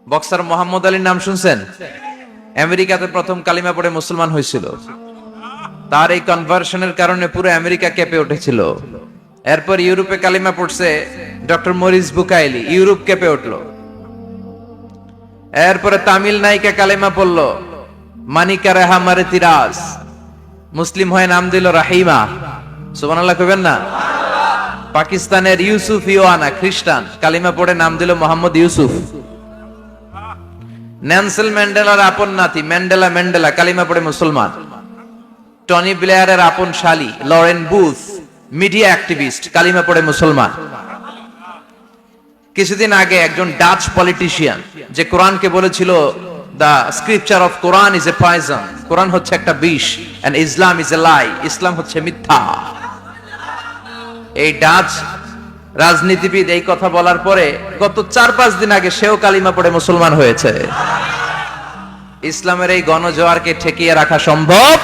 Boxer Muhammad আলীর নাম শুনছেন? আমেরিকাতে প্রথম কালিমা পড়ে মুসলমান হয়েছিল। তার এই কনভার্সনের কারণে পুরো আমেরিকা কেঁপে উঠেছিল। এরপর ইউরোপে কালিমা পড়ছে ডক্টর মরিস বুকাইলি, ইউরোপ কেঁপে উঠলো। এরপরে তামিল নায়িকা কালিমা পড়লো মানিকা রেহা মারেতিরাজ, মুসলিম হয়ে নাম দিল রাহিমা। সুবহানাল্লাহ কইবেন না? পাকিস্তানের ইউসুফ ইওয়ানা খ্রিস্টান, কালিমা পড়ে নাম দিল মোহাম্মদ ইউসুফ। নেলসন ম্যান্ডেলার আপন নাতি ম্যান্ডেলা কালিমা পড়ে মুসলমান। টনি ব্লেয়ারের আপন শালী লরেন বুথ, মিডিয়া অ্যাক্টিভিস্ট, কালিমা পড়ে মুসলমান। কিছুদিন আগে একজন ডাচ পলিটিশিয়ান যে কোরআনকে বলেছিল the scripture of Quran is a poison, কোরআন হচ্ছে একটা বিষ, এন্ড ইসলাম ইজ এ লাই, ইসলাম হচ্ছে মিথ্যা। এই ডাচ রাজনীতিবিদ এই কথা বলার পরে গত 4-5 দিন আগে সেও কালিমা পড়ে মুসলমান হয়েছে। ইসলামের এই গণজোয়ারকে ঠেকিয়ে রাখা সম্ভব?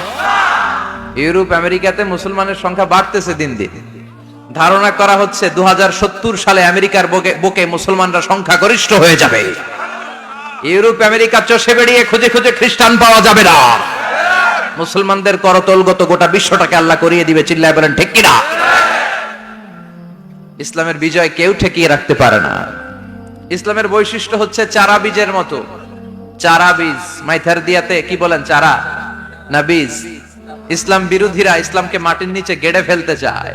ইউরোপ আমেরিকাতে মুসলমানের সংখ্যা বাড়তেছে দিন দিন। ধারণা করা হচ্ছে 2070 সালে আমেরিকার বুকে মুসলমানরা সংখ্যাগরিষ্ঠ হয়ে যাবে। ইউরোপ আমেরিকা চষে বেরিয়ে খুঁজে খুঁজে খ্রিস্টান পাওয়া যাবে না। মুসলমানদের করতলগত গোটা বিশ্বটাকে আল্লাহ করিয়ে দিবে। চিল্লায় বলেন ঠিক কিনা? ইসলামের বিজয় কেউ ঠেকিয়ে রাখতে পারে না। ইসলামের বৈশিষ্ট্য হচ্ছে চারা বীজের মতো। চারা বীজ মাইথার দিয়াতে কি বলেন, চারা না বীজ? ইসলাম বিরোধীরা ইসলামকে মাটির নিচে গেড়ে ফেলতে চায়,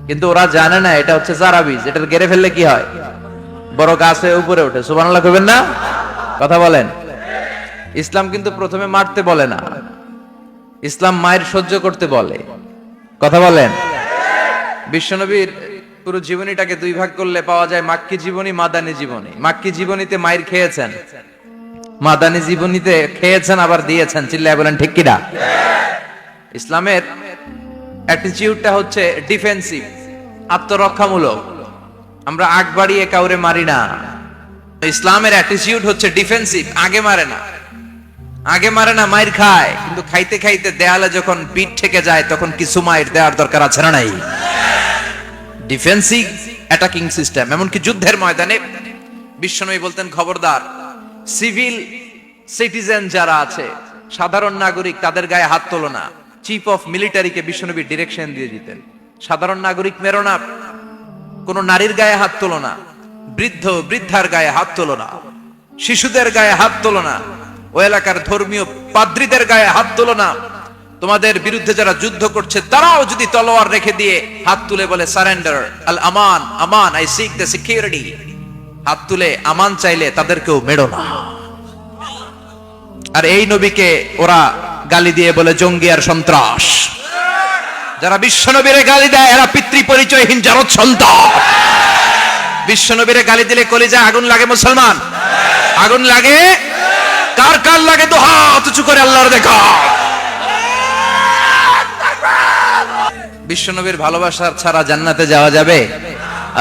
কিন্তু ওরা জানে না এটা হচ্ছে চারা বীজ। এটা গেড়ে ফেললে কি হয়? বড় গাছ হয়ে উপরে ওঠে। সুবহানাল্লাহ কইবেন না? কথা বলেন। ইসলাম কিন্তু প্রথমে মারতে বলে না, ইসলাম মায়ের সহ্য করতে বলে। কথা বলেন। বিশ্বনবীর পুরো জীবনীটাকে দুই ভাগ করলে পাওয়া যায় মাক্কি জীবনী, মাদানী জীবনী। মাক্কি জীবনীতে মায়ের খেয়েছেন, মাদানী জীবনীতে খেয়েছেন আবার দিয়েছেন। চিল্লায় বলেন ঠিক কিনা? ইসলামের অ্যাটিটিউডটা হচ্ছে ডিফেন্সিভ, আত্মরক্ষামূলক। আমরা আগ বাড়িয়ে কাউরে মারি না। ইসলামের অ্যাটিটিউড হচ্ছে ডিফেন্সিভ, আগে মারে না। আগে মারে না, মাইর খায়, কিন্তু খাইতে খাইতে দেয়ালে যখন পিঠ ঠেকে যায় তখন কিছু মাইর দেওয়ার দরকার আছে না নাই? Defensive attacking system. এমনকি যুদ্ধের ময়দানে বিশ্বনবী বলতেন খবরদার, সিভিল সিটিজেন যারা আছে, সাধারণ নাগরিক, তাদের গায়ে হাত তোলো না। চিফ অফ মিলিটারিকে বিশ্বনবী ডিরেকশন দিয়ে দিতেন, সাধারণ নাগরিক মেরো না, কোন নারীর গায়ে হাত তোলো না, বৃদ্ধ বৃদ্ধার গায়ে হাত তোলো না, শিশুদের গায়ে হাত তোলো না, ওই এলাকার ধর্মীয় পাদ্রীদের গায়ে হাত তোলো না। তোমাদের বিরুদ্ধে যারা যুদ্ধ করছে তারাও যদি তলোয়ার রেখে দিয়ে হাত তুলে বলে surrender, Al Aman, Aman, I sick the security, হাত তুলে আমান চাইলে তাদেরকেও মেরো না। আর এই নবীকে ওরা গালি দিয়ে বলে জঙ্গি আর সন্ত্রাস। যারা বিশ্বনবীরে গালি দেয় এরা পিতৃ পরিচয়হীন জারদ সন্তান। বিশ্বনবীরে গালি দিলে কলিজায় আগুন লাগে মুসলমান, আগুন লাগে। কার কার লাগে? তো হাত উঁচু করে আল্লাহর দেখা। বিশ্বনবীর ভালোবাসা ছাড়া জান্নাতে যাওয়া যাবে?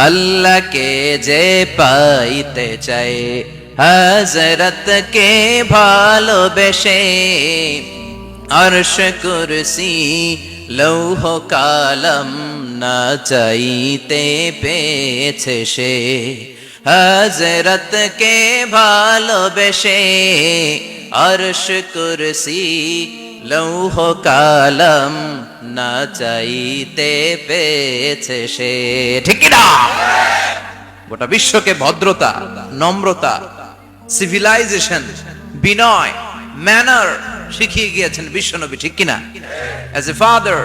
আল্লাহকে যে পাইতে চায় হযরতকে ভালোবেসে, আরশ কুরসি লৌহ কালাম না চাইতে পেয়েছে সে। হযরতকে ভালোবেসে আরশ কুরসি লৌহ কালাম না চাইতে পেয়েছে সে। ঠিক কি না? গোটা বিশ্বকে ভদ্রতা, নম্রতা, সিভিলাইজেশন, বিনয়, ম্যানার শিখিয়ে গিয়েছেন বিশ্বনবী। ঠিক কিনা? As a father,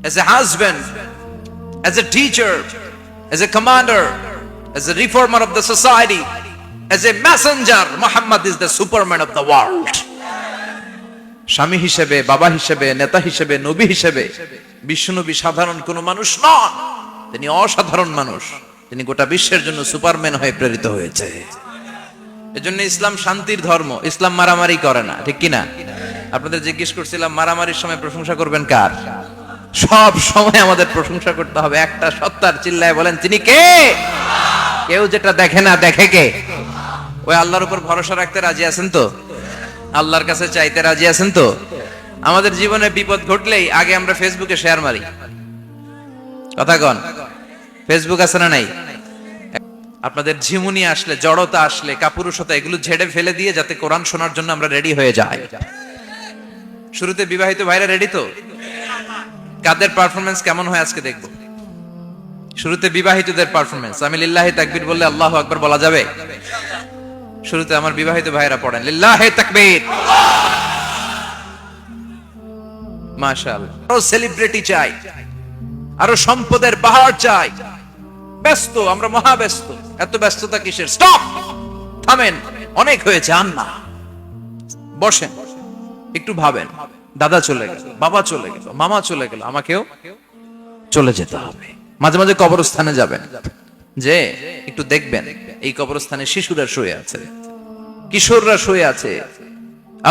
as a husband, as a teacher, as a commander, as a reformer of the society, as a Messenger, Muhammad is the Superman of the world. স্বামী হিসেবে, বাবা হিসেবে, নেতা হিসেবে, নবী হিসেবে বিশ্বনবী সাধারণ কোন মানুষ নন, তিনি অসাধারণ মানুষ। তিনি গোটা বিশ্বের জন্য সুপারম্যান হয়ে প্রেরিত হয়েছে। এজন্য ইসলাম শান্তির ধর্ম, ইসলাম মারামারি করে না। ঠিক কিনা? আপনাদের জিজ্ঞেস করছিলাম মারামারির সময় প্রশংসা করবেন কার? সব সময় আমাদের প্রশংসা করতে হবে একটা সত্তার। চিল্লায় বলেন তিনি কে? কেউ যেটা দেখে না, দেখে কে? ওই আল্লাহর উপর ভরসা রাখতে রাজি আছেন তো? আল্লাহর কাছে চাইতে রাজি আছেন তো? আমাদের জীবনে বিপদ ঘটলেই আগে আমরা ফেসবুকে শেয়ার মারি। কথা কন, ফেসবুক আছে না নাই? আপনাদের ঝিমুনি আসলে, জড়তা আসলে, কাপুরুষতা, এগুলো ঝেড়ে ফেলে দিয়ে যাতে কোরআন শোনার জন্য আমরা রেডি হয়ে যাই। শুরুতে বিবাহিত ভাইরা রেডি তো? কাদের পারফরমেন্স কেমন হয় আজকে দেখব। শুরুতে বিবাহিতদের পারফরমেন্স, আমি লিল্লাহি তাকবীর বললে আল্লাহু আকবার বলা যাবে? শুরুতে আমার বিবাহিত ভাইরা পড়েন লিল্লাহি তাকবীর। মাশাআল্লাহ। আরো সেলিব্রিটি চাই, আরো সম্পদের পাহাড় চাই। ব্যস্ত, আমরা মহা ব্যস্ত। এত ব্যস্ততা কিসের? স্টপ, থামেন, অনেক হয়েছে। আন্না বসেন, একটু ভাবেন। দাদা চলে গেল, বাবা চলে গেল, মামা চলে গেল, আমাকেও চলে যেতে হবে। মাঝে মাঝে কবরস্থানে যাবেন, যে একটু দেখবেন এই কবরস্থানে শিশুরা শুয়ে আছে, কিশোররা শুয়ে আছে,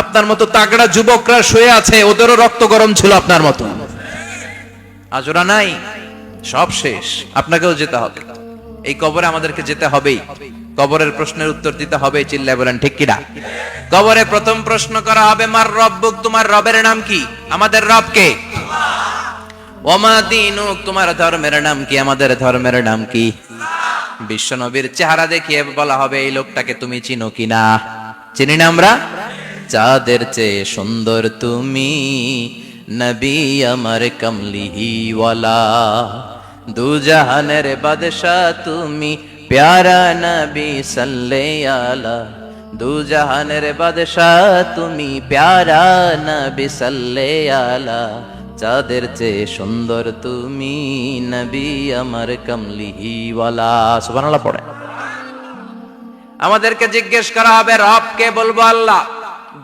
আপনার মতো তাগড়া যুবকরা শুয়ে আছে, ওদেরও রক্ত গরম ছিল আপনার মতো। আজ ওরা নাই, সব শেষ। আপনাকেও যেতে হবে, এই কবরে আমাদেরকে যেতে হবেই। কবরের প্রশ্নের উত্তর দিতে হবে, চিল্লায় বলেন ঠিক কিনা? কবরে প্রথম প্রশ্ন করা হবে, মার রব্বুক, তোমার রবের নাম কি? আমাদের রব কে? ওমা দীনুক, তোমার ধর্মের নাম কি? আমাদের ধর্মের নাম কি? বিশ্বনবীর চেহারা দেখিয়ে বলা হবে, এই লোকটাকে তুমি চিনো কিনা? চিনি না আমরা? চাঁদের চেয়ে সুন্দর তুমি, নবী আমার কমলিহি ওয়ালা, দু জাহানের বাদশাহ তুমি, প্যারা নবী সাল্লাল্লাহু আলা, দু জাহানের বাদশাহ তুমি, প্যারা নবী সাল্লাল্লাহু আলা, চাঁদের চেয়ে সুন্দর তুমি, নবী আমার কমলিহি ওয়ালা। সুবহানাল্লাহ পড়ে। আমাদেরকে জিজ্ঞেস করা হবে, রব কে? বলবো আল্লাহ।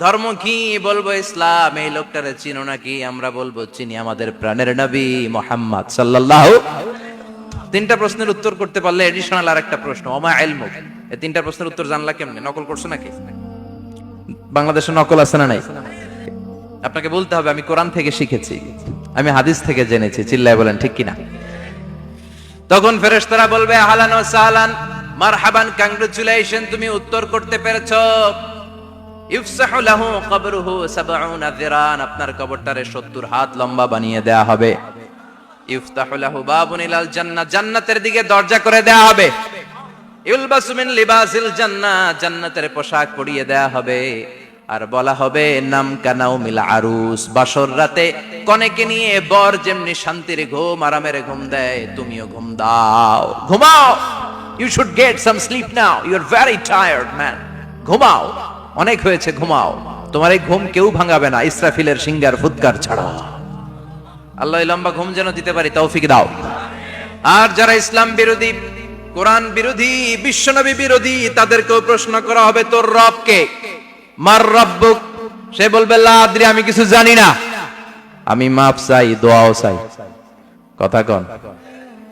ধর্ম কি? বলবো ইসলাম। এই লোকটারে চিনো নাকি? আমরা বলবো চিনি, আমাদের প্রাণের নবী মুহাম্মদ সাল্লাল্লাহু। তিনটা প্রশ্নের উত্তর করতে পারলে এডিশনাল আরেকটা প্রশ্ন, ওমা ইলমুক। এই তিনটা প্রশ্নের উত্তর জানলা কেমনে? নকল করছো নাকি? বাংলাদেশে নকল আছে না নাই? আপনাকে বলতে হবে আমি কোরআন থেকে শিখেছি, আমি হাদিস থেকে জেনেছি। চিল্লায় বলেন ঠিক কিনা? তখন ফেরেশতারা বলবে, আহলান ওয়া সাহলান, মারহাবান, কংগ্রাচুলেশন, তুমি উত্তর করতে পেরেছো। ইফসাহু লাহু কবরুহু 70 যিরান, আপনার কবরটারে 70 হাত লম্বা বানিয়ে দেয়া হবে। ইফতাহু লাহু বাবুন ইলাল জান্নাহ, জান্নাতের দিকে দরজা করে দেয়া হবে। ইলবাসু মিন লিবাসিল জান্নাহ, জান্নাতের পোশাক পরিয়ে দেয়া হবে। আর বলা হবে, নাম কানাউমিল আরুস, বাসর রাতে কনেকে নিয়ে বর যেমনি শান্তির ঘুম, আরামের ঘুম দেয়, তুমিও ঘুম দাও, ঘুমাও। You should get some sleep now, you are very tired man, ঘুমাও, অনেক হয়েছে, ঘুমাও। তোমার এই ঘুম কেউ ভাঙাবে না, ইসরাফিলের সিঙ্গার ফুৎকার ছাড়া। আল্লাহ এই লম্বা ঘুম যেন দিতে পারি, তৌফিক দাও। আর যারা ইসলাম বিরোধী, কোরআন বিরোধী, বিশ্বনবী বিরোধী, তাদেরকেও প্রশ্ন করা হবে, তোর রব কে? মার রব্বুক, সে বলবে লা আদরি, আমি কিছু জানি না, আমি মাফ চাই, দোয়াও চাই। কথা কন,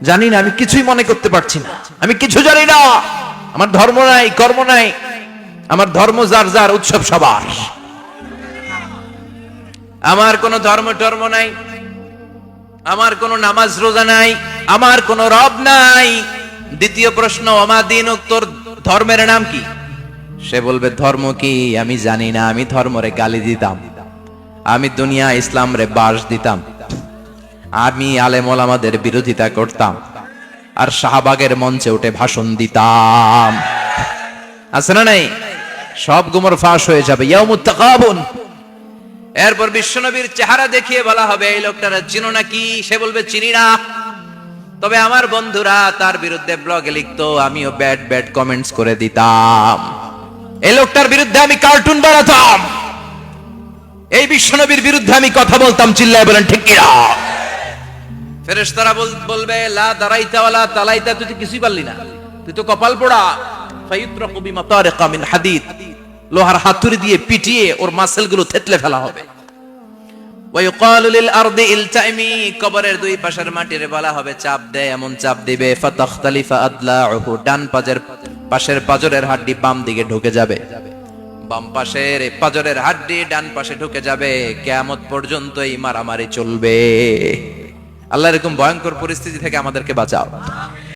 জানি না, আমি কিছুই মনে করতে পারছি না, আমি কিছু জানি না, আমার ধর্ম নাই, কর্ম নাই, আমার ধর্ম যার যার, উৎসব সবার, আমার কোনো ধর্ম টর্ম নাই, আমার কোনো নামাজ রোজা নাই, আমার কোনো রব নাই। দ্বিতীয় প্রশ্ন, ওমা দীনুক, তোর ধর্মের নাম কি? সে বলবে, ধর্ম কি? আমি জানি না, আমি ধর্মরে গালি দিতাম, আমি দুনিয়া ইসলাম রে বাস দিতাম, আমি আলেম ওলামাদের বিরোধিতা করতাম, আর শাহবাগের মঞ্চে উঠে ভাষণ দিতাম। আছে না নাই? সব গুমর ফাঁস হয়ে যাবে, ইয়াউমুত তাকাবুন। এরপর বিশ্বনবীর চেহারা দেখিয়ে বলা হবে, এই লোকটারা চিনো নাকি? সে বলবে, চিনি না, তবে আমার বন্ধুরা তার বিরুদ্ধে ব্লগে লিখতো, আমিও ব্যাড ব্যাড কমেন্টস করে দিতাম, এই লোকটার বিরুদ্ধে আমি কার্টুন বানাতাম, এই বিশ্বনবীর বিরুদ্ধে আমি কথা বলতাম। চিল্লায় বলেন ঠিক কিনা? ফেরেশতারা বলবে, লা দারাইতা ওয়ালা তালাইতা, তুই তো কিছুই পারলি না, তুই তো কপাল পোড়া। ফায়ুতরাকু বিমাতারিকা মিন হাদিদ, লোহার হাতুড়ি দিয়ে পিটিয়ে ওর মাসেলগুলো থেতলে ফেলা হবে। ওয়া ইউকালু লিল আরদি ইলতাইমি, কবরের দুই পাশের মাটির বলা হবে চাপ দে, এমন চাপ দিবে, ফাতাখতালিফা আদলাউহু, ডান পাশের পাজরের হাড্ডি বাম দিকে ঢুকে যাবে, বাম পাশের পাজরের হাড্ডি ডান পাশে ঢুকে যাবে। কিয়ামত পর্যন্ত এই মারামারি চলবে। আল্লাহ এরকম ভয়ঙ্কর পরিস্থিতি থেকে আমাদেরকে বাঁচাও।